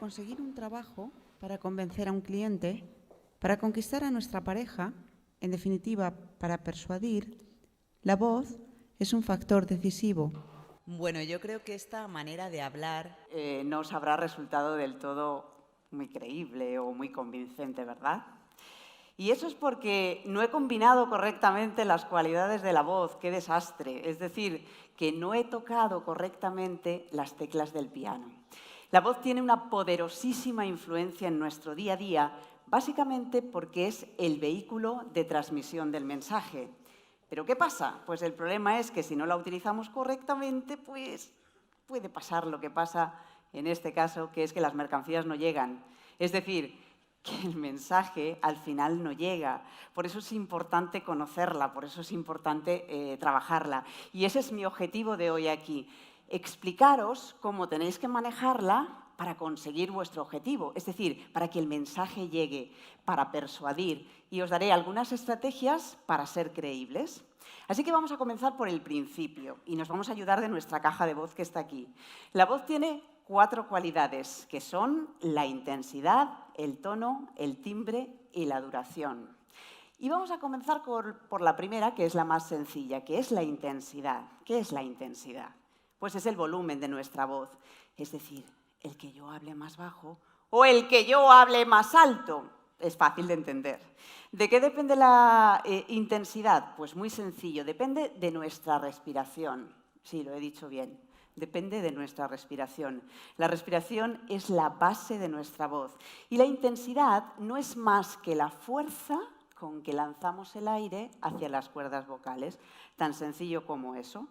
conseguir un trabajo, para convencer a un cliente, para conquistar a nuestra pareja, en definitiva, para persuadir, la voz es un factor decisivo. Bueno, yo creo que esta manera de hablar no os habrá resultado del todo muy creíble o muy convincente, ¿verdad? Y eso es porque no he combinado correctamente las cualidades de la voz. ¡Qué desastre! Es decir, que no he tocado correctamente las teclas del piano. La voz tiene una poderosísima influencia en nuestro día a día, básicamente porque es el vehículo de transmisión del mensaje. ¿Pero qué pasa? Pues el problema es que si no la utilizamos correctamente, pues puede pasar lo que pasa en este caso, que es que las mercancías no llegan. Es decir, que el mensaje al final no llega. Por eso es importante conocerla, por eso es importante trabajarla. Y ese es mi objetivo de hoy aquí. Explicaros cómo tenéis que manejarla para conseguir vuestro objetivo, es decir, para que el mensaje llegue, para persuadir, y os daré algunas estrategias para ser creíbles. Así que vamos a comenzar por el principio y nos vamos a ayudar de nuestra caja de voz que está aquí. La voz tiene 4 cualidades, que son la intensidad, el tono, el timbre y la duración. Y vamos a comenzar por la primera, que es la más sencilla, que es la intensidad. ¿Qué es la intensidad? Pues es el volumen de nuestra voz, es decir, el que yo hable más bajo o el que yo hable más alto. Es fácil de entender. ¿De qué depende la intensidad? Pues muy sencillo, depende de nuestra respiración. Sí, lo he dicho bien. Depende de nuestra respiración. La respiración es la base de nuestra voz. Y la intensidad no es más que la fuerza con que lanzamos el aire hacia las cuerdas vocales. Tan sencillo como eso.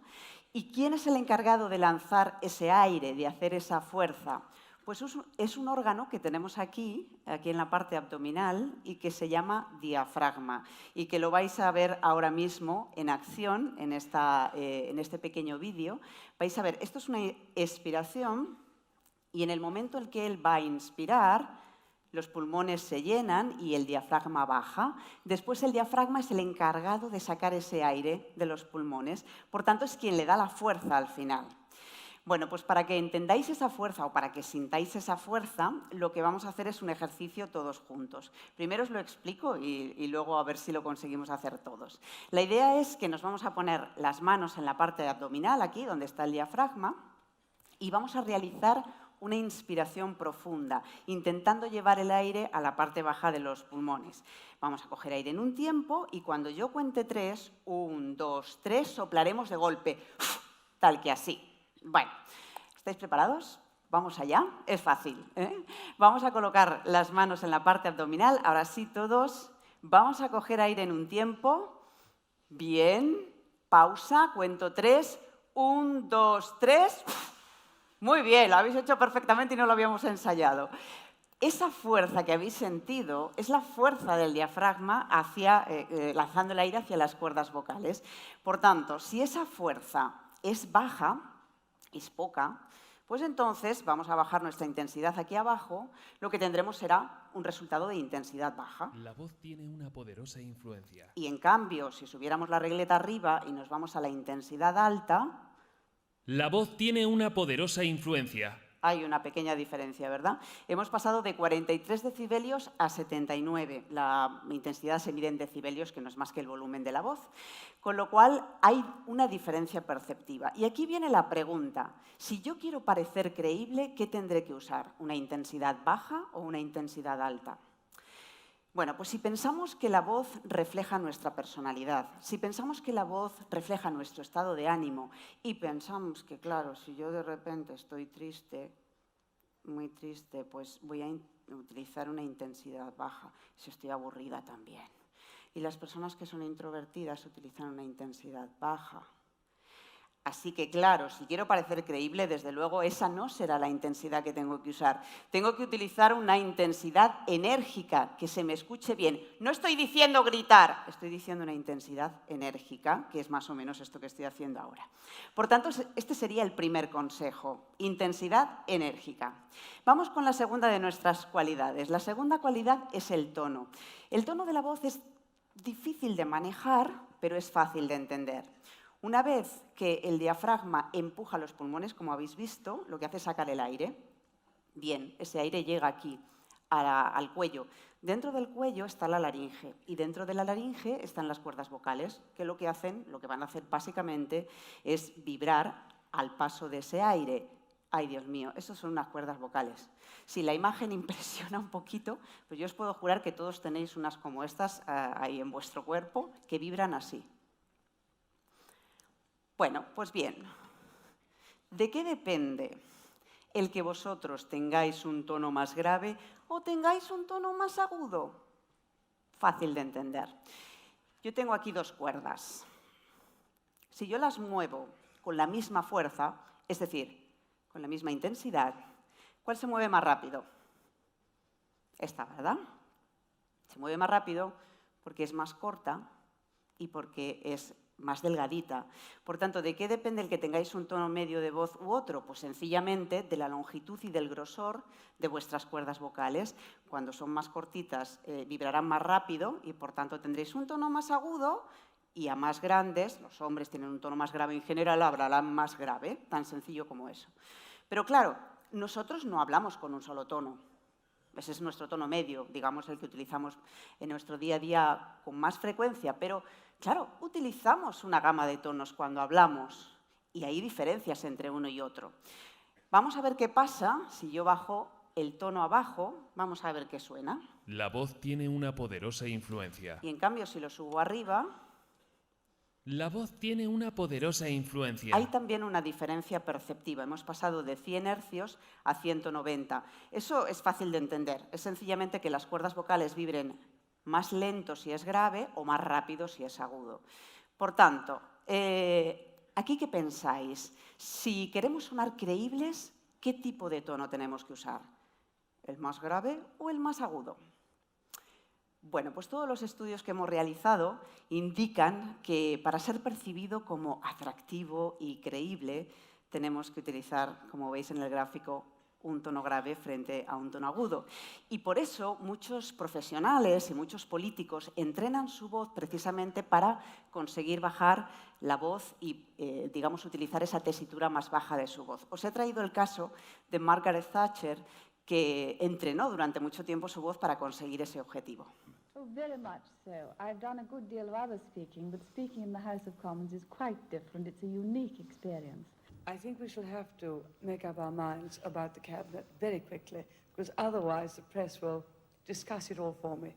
¿Y quién es el encargado de lanzar ese aire, de hacer esa fuerza? Pues es un órgano que tenemos aquí en la parte abdominal, y que se llama diafragma, y que lo vais a ver ahora mismo en acción en este pequeño vídeo. Vais a ver, esto es una expiración, y en el momento en que él va a inspirar, los pulmones se llenan y el diafragma baja. Después el diafragma es el encargado de sacar ese aire de los pulmones. Por tanto, es quien le da la fuerza al final. Bueno, pues para que entendáis esa fuerza o para que sintáis esa fuerza, lo que vamos a hacer es un ejercicio todos juntos. Primero os lo explico y luego a ver si lo conseguimos hacer todos. La idea es que nos vamos a poner las manos en la parte abdominal, aquí donde está el diafragma, y vamos a realizar una inspiración profunda, intentando llevar el aire a la parte baja de los pulmones. Vamos a coger aire en un tiempo y cuando yo cuente 3, 1, 2, 3, soplaremos de golpe, tal que así. Bueno, ¿estáis preparados? Vamos allá, es fácil, ¿eh? Vamos a colocar las manos en la parte abdominal, ahora sí todos. Vamos a coger aire en un tiempo. Bien, pausa, cuento 3, 1, 2, 3... Muy bien, lo habéis hecho perfectamente y no lo habíamos ensayado. Esa fuerza que habéis sentido es la fuerza del diafragma lanzando el aire hacia las cuerdas vocales. Por tanto, si esa fuerza es baja, es poca, pues entonces vamos a bajar nuestra intensidad aquí abajo. Lo que tendremos será un resultado de intensidad baja. La voz tiene una poderosa influencia. Y en cambio, si subiéramos la regleta arriba y nos vamos a la intensidad alta, La voz tiene una poderosa influencia. hay una pequeña diferencia, ¿verdad? Hemos pasado de 43 decibelios a 79. La intensidad se mide en decibelios, que no es más que el volumen de la voz. Con lo cual, hay una diferencia perceptiva. Y aquí viene la pregunta. Si yo quiero parecer creíble, ¿qué tendré que usar? ¿Una intensidad baja o una intensidad alta? Bueno, pues si pensamos que la voz refleja nuestra personalidad, si pensamos que la voz refleja nuestro estado de ánimo y pensamos que, claro, si yo de repente estoy triste, muy triste, pues voy a utilizar una intensidad baja. Si estoy aburrida también. Y las personas que son introvertidas utilizan una intensidad baja. Así que, claro, si quiero parecer creíble, desde luego, esa no será la intensidad que tengo que usar. Tengo que utilizar una intensidad enérgica, que se me escuche bien. No estoy diciendo gritar, estoy diciendo una intensidad enérgica, que es más o menos esto que estoy haciendo ahora. Por tanto, este sería el primer consejo, intensidad enérgica. Vamos con la segunda de nuestras cualidades. La segunda cualidad es el tono. El tono de la voz es difícil de manejar, pero es fácil de entender. Una vez que el diafragma empuja los pulmones, como habéis visto, lo que hace es sacar el aire. Bien, ese aire llega aquí, al cuello. Dentro del cuello está la laringe y dentro de la laringe están las cuerdas vocales, que lo que van a hacer básicamente es vibrar al paso de ese aire. Ay, Dios mío, esas son unas cuerdas vocales. Si la imagen impresiona un poquito, pues yo os puedo jurar que todos tenéis unas como estas ahí en vuestro cuerpo que vibran así. Bueno, pues bien, ¿de qué depende el que vosotros tengáis un tono más grave o tengáis un tono más agudo? Fácil de entender. Yo tengo aquí dos cuerdas. Si yo las muevo con la misma fuerza, es decir, con la misma intensidad, ¿cuál se mueve más rápido? Esta, ¿verdad? Se mueve más rápido porque es más corta y porque es más delgadita. Por tanto, ¿de qué depende el que tengáis un tono medio de voz u otro? Pues sencillamente de la longitud y del grosor de vuestras cuerdas vocales. Cuando son más cortitas vibrarán más rápido y por tanto tendréis un tono más agudo, y a más grandes, los hombres tienen un tono más grave en general, hablarán más grave, tan sencillo como eso. Pero claro, nosotros no hablamos con un solo tono. Ese es nuestro tono medio, digamos el que utilizamos en nuestro día a día con más frecuencia, pero claro, utilizamos una gama de tonos cuando hablamos y hay diferencias entre uno y otro. Vamos a ver qué pasa si yo bajo el tono abajo, vamos a ver qué suena. La voz tiene una poderosa influencia. Y en cambio si lo subo arriba, la voz tiene una poderosa influencia. hay también una diferencia perceptiva. Hemos pasado de 100 hercios a 190. Eso es fácil de entender. Es sencillamente que las cuerdas vocales vibren más lento si es grave o más rápido si es agudo. Por tanto, ¿aquí qué pensáis? Si queremos sonar creíbles, ¿qué tipo de tono tenemos que usar? ¿El más grave o el más agudo? Bueno, pues todos los estudios que hemos realizado indican que para ser percibido como atractivo y creíble tenemos que utilizar, como veis en el gráfico, un tono grave frente a un tono agudo. Y por eso muchos profesionales y muchos políticos entrenan su voz precisamente para conseguir bajar la voz y, digamos, utilizar esa tesitura más baja de su voz. Os he traído el caso de Margaret Thatcher, que entrenó durante mucho tiempo su voz para conseguir ese objetivo. Oh, very much so. I've done a good deal of other speaking, but speaking in the House of Commons is quite different. It's a unique experience. I think we shall have to make up our minds about the cabinet very quickly, because otherwise the press will discuss it all for me.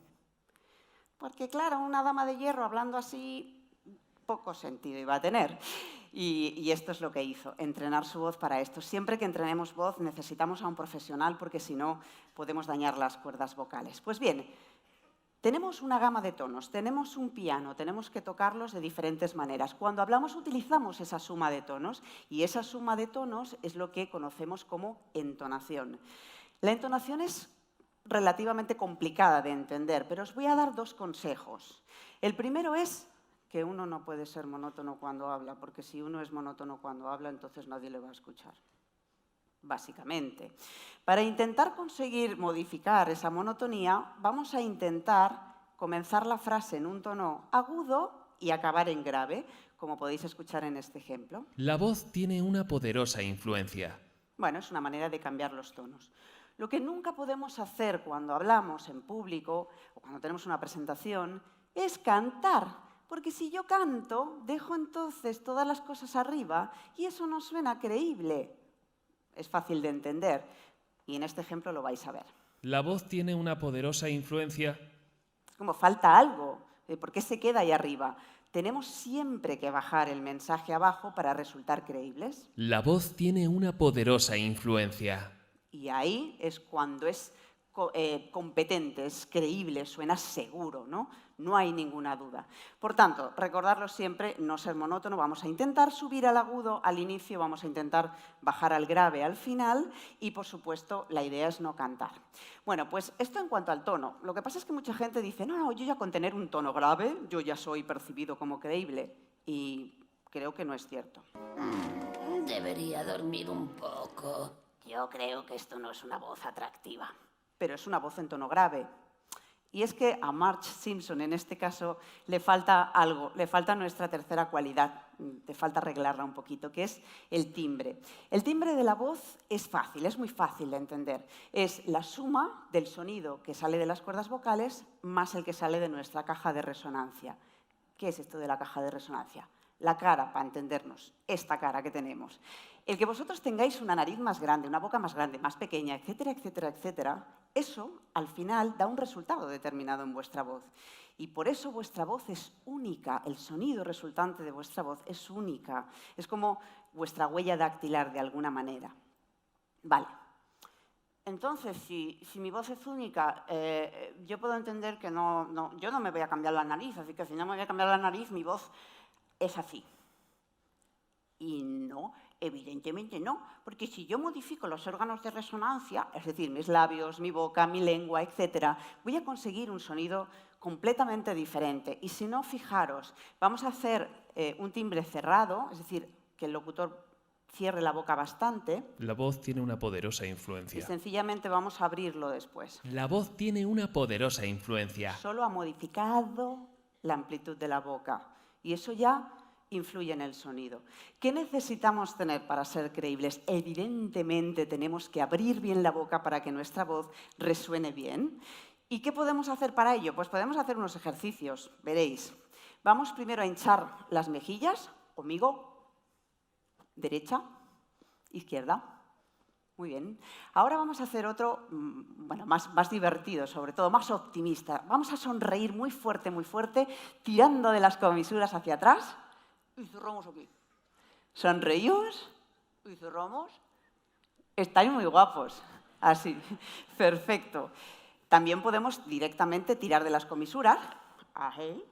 Porque claro, una dama de hierro hablando así, poco sentido iba a tener. Y esto es lo que hizo, entrenar su voz para esto. Siempre que entrenemos voz necesitamos a un profesional porque si no podemos dañar las cuerdas vocales. Pues bien, tenemos una gama de tonos, tenemos un piano, tenemos que tocarlos de diferentes maneras. Cuando hablamos utilizamos esa suma de tonos y esa suma de tonos es lo que conocemos como entonación. La entonación es relativamente complicada de entender, pero os voy a dar dos consejos. El primero es que uno no puede ser monótono cuando habla, porque si uno es monótono cuando habla, entonces nadie le va a escuchar, básicamente. Para intentar conseguir modificar esa monotonía, vamos a intentar comenzar la frase en un tono agudo y acabar en grave, como podéis escuchar en este ejemplo. La voz tiene una poderosa influencia. Bueno, es una manera de cambiar los tonos. Lo que nunca podemos hacer cuando hablamos en público o cuando tenemos una presentación es cantar. Porque si yo canto, dejo entonces todas las cosas arriba y eso no suena creíble. Es fácil de entender y en este ejemplo lo vais a ver. La voz tiene una poderosa influencia. Como falta algo, ¿por qué se queda ahí arriba? Tenemos siempre que bajar el mensaje abajo para resultar creíbles. La voz tiene una poderosa influencia. Y ahí es cuando es competente, es creíble, suena seguro, ¿no? No hay ninguna duda. Por tanto, recordarlo siempre, no ser monótono, vamos a intentar subir al agudo al inicio, vamos a intentar bajar al grave al final y, por supuesto, la idea es no cantar. Bueno, pues esto en cuanto al tono. Lo que pasa es que mucha gente dice, no, yo ya con tener un tono grave, yo ya soy percibido como creíble. Y creo que no es cierto. Debería dormir un poco. Yo creo que esto no es una voz atractiva, pero es una voz en tono grave. Y es que a Marge Simpson, en este caso, le falta algo, le falta nuestra tercera cualidad, le falta arreglarla un poquito, que es el timbre. El timbre de la voz es fácil, es muy fácil de entender. Es la suma del sonido que sale de las cuerdas vocales más el que sale de nuestra caja de resonancia. ¿Qué es esto de la caja de resonancia? La cara, para entendernos, esta cara que tenemos. El que vosotros tengáis una nariz más grande, una boca más grande, más pequeña, etcétera, etcétera, etcétera, eso al final da un resultado determinado en vuestra voz. Y por eso vuestra voz es única, el sonido resultante de vuestra voz es única. Es como vuestra huella dactilar de alguna manera. Vale. Entonces, si mi voz es única, yo puedo entender que yo no me voy a cambiar la nariz, así que si no me voy a cambiar la nariz, mi voz es así. Y no, evidentemente no, porque si yo modifico los órganos de resonancia, es decir, mis labios, mi boca, mi lengua, etc., voy a conseguir un sonido completamente diferente. Y si no, fijaros, vamos a hacer un timbre cerrado, es decir, que el locutor cierre la boca bastante. La voz tiene una poderosa Y influencia. sencillamente vamos a abrirlo después. La voz tiene una poderosa influencia. Solo ha modificado la amplitud de la boca. Y eso ya influye en el sonido. ¿Qué necesitamos tener para ser creíbles? Evidentemente tenemos que abrir bien la boca para que nuestra voz resuene bien. ¿Y qué podemos hacer para ello? Pues podemos hacer unos ejercicios, veréis. Vamos primero a hinchar las mejillas, conmigo, derecha, izquierda. Muy bien. Ahora vamos a hacer otro, bueno, más divertido, sobre todo, más optimista. Vamos a sonreír muy fuerte, tirando de las comisuras hacia atrás y cerramos aquí. Sonreímos y cerramos. Estáis muy guapos. Así. Perfecto. También podemos directamente tirar de las comisuras. Ahí.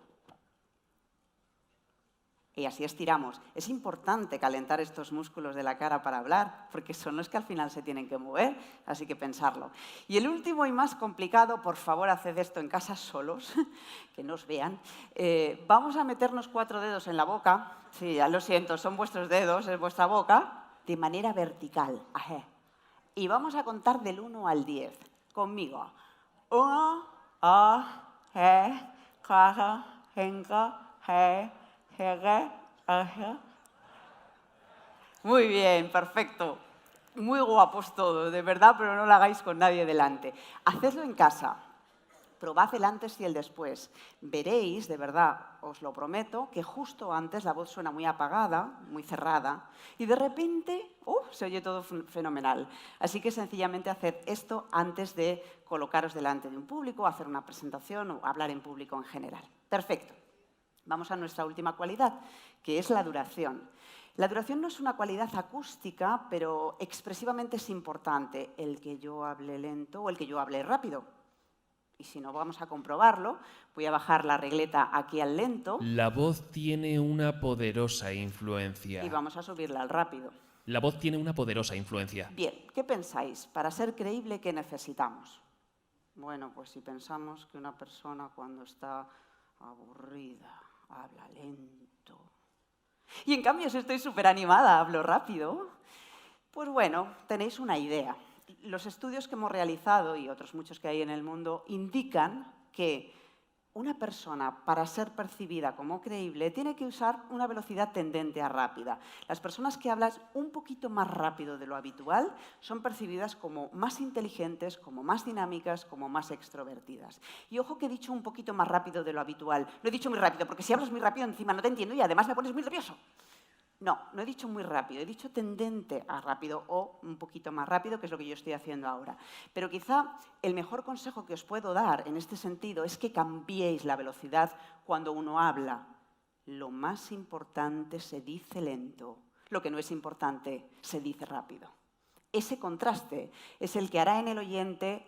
Y así estiramos. Es importante calentar estos músculos de la cara para hablar, porque son los que al final se tienen que mover, así que pensarlo. Y el último y más complicado, por favor, haced esto en casa solos, que no os vean. Vamos a meternos 4 dedos en la boca, sí, ya lo siento, son vuestros dedos, es vuestra boca, de manera vertical. Ajé. Y vamos a contar del 1 al 10, conmigo. 1, 2, 3, 4, 5, 6, muy bien, perfecto. Muy guapos todos, de verdad, pero no lo hagáis con nadie delante. Hacedlo en casa. Probad el antes y el después. Veréis, de verdad, os lo prometo, que justo antes la voz suena muy apagada, muy cerrada, y de repente se oye todo fenomenal. Así que sencillamente haced esto antes de colocaros delante de un público, hacer una presentación o hablar en público en general. Perfecto. Vamos a nuestra última cualidad, que es la duración. La duración no es una cualidad acústica, pero expresivamente es importante. El que yo hable lento o el que yo hable rápido. Y si no, vamos a comprobarlo. Voy a bajar la regleta aquí al lento. La voz tiene una poderosa influencia. Y vamos a subirla al rápido. La voz tiene una poderosa influencia. Bien, ¿qué pensáis? Para ser creíble, ¿qué necesitamos? Bueno, pues si pensamos que una persona cuando está aburrida habla lento. Y en cambio, si estoy súper animada, hablo rápido. Pues bueno, tenéis una idea. Los estudios que hemos realizado, y otros muchos que hay en el mundo, indican que una persona, para ser percibida como creíble, tiene que usar una velocidad tendente a rápida. Las personas que hablan un poquito más rápido de lo habitual son percibidas como más inteligentes, como más dinámicas, como más extrovertidas. Y ojo que he dicho un poquito más rápido de lo habitual. Lo he dicho muy rápido, porque si hablas muy rápido encima no te entiendo y además me pones muy nervioso. No he dicho muy rápido, he dicho tendente a rápido o un poquito más rápido, que es lo que yo estoy haciendo ahora. Pero quizá el mejor consejo que os puedo dar en este sentido es que cambiéis la velocidad cuando uno habla. Lo más importante se dice lento, lo que no es importante se dice rápido. Ese contraste es el que hará en el oyente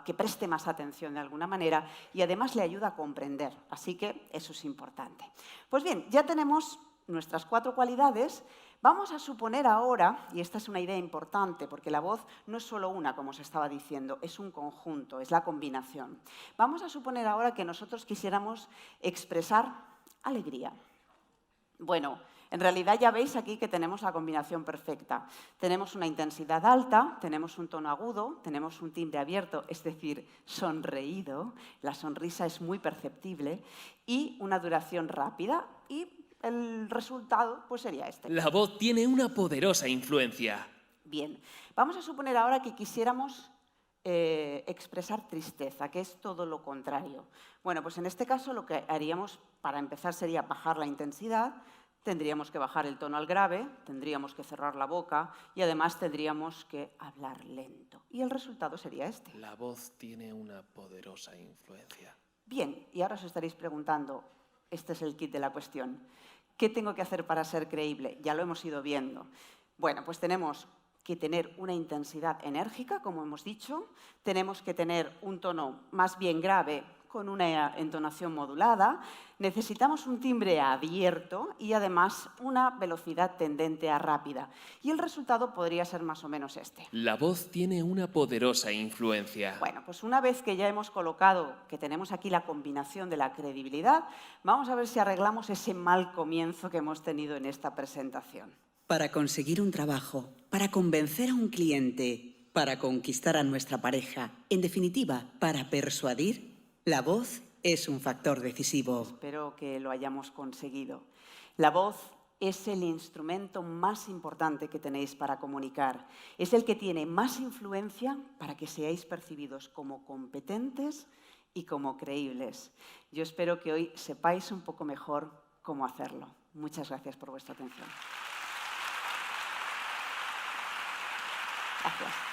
que preste más atención de alguna manera y además le ayuda a comprender. Así que eso es importante. Pues bien, ya tenemos nuestras 4 cualidades. Vamos a suponer ahora, y esta es una idea importante, porque la voz no es solo una, como os estaba diciendo, es un conjunto, es la combinación. Vamos a suponer ahora que nosotros quisiéramos expresar alegría. Bueno, En realidad ya veis aquí que tenemos la combinación perfecta. Tenemos una intensidad alta, tenemos un tono agudo, tenemos un timbre abierto, es decir, sonreído, la sonrisa es muy perceptible, y una duración rápida, y el resultado pues sería este. La voz tiene una poderosa influencia. Bien, vamos a suponer ahora que quisiéramos expresar tristeza, que es todo lo contrario. Bueno, pues en este caso lo que haríamos para empezar sería bajar la intensidad, tendríamos que bajar el tono al grave, tendríamos que cerrar la boca y además tendríamos que hablar lento. Y el resultado sería este. La voz tiene una poderosa influencia. Bien, y ahora os estaréis preguntando, este es el kit de la cuestión, ¿qué tengo que hacer para ser creíble? Ya lo hemos ido viendo. Bueno, pues tenemos que tener una intensidad enérgica, como hemos dicho, tenemos que tener un tono más bien grave con una entonación modulada, necesitamos un timbre abierto y además una velocidad tendente a rápida. Y el resultado podría ser más o menos este. La voz tiene una poderosa influencia. Bueno, pues una vez que ya hemos colocado, que tenemos aquí la combinación de la credibilidad, vamos a ver si arreglamos ese mal comienzo que hemos tenido en esta presentación. Para conseguir un trabajo, para convencer a un cliente, para conquistar a nuestra pareja, en definitiva, para persuadir, la voz es un factor decisivo. Espero que lo hayamos conseguido. La voz es el instrumento más importante que tenéis para comunicar. Es el que tiene más influencia para que seáis percibidos como competentes y como creíbles. Yo espero que hoy sepáis un poco mejor cómo hacerlo. Muchas gracias por vuestra atención. Gracias.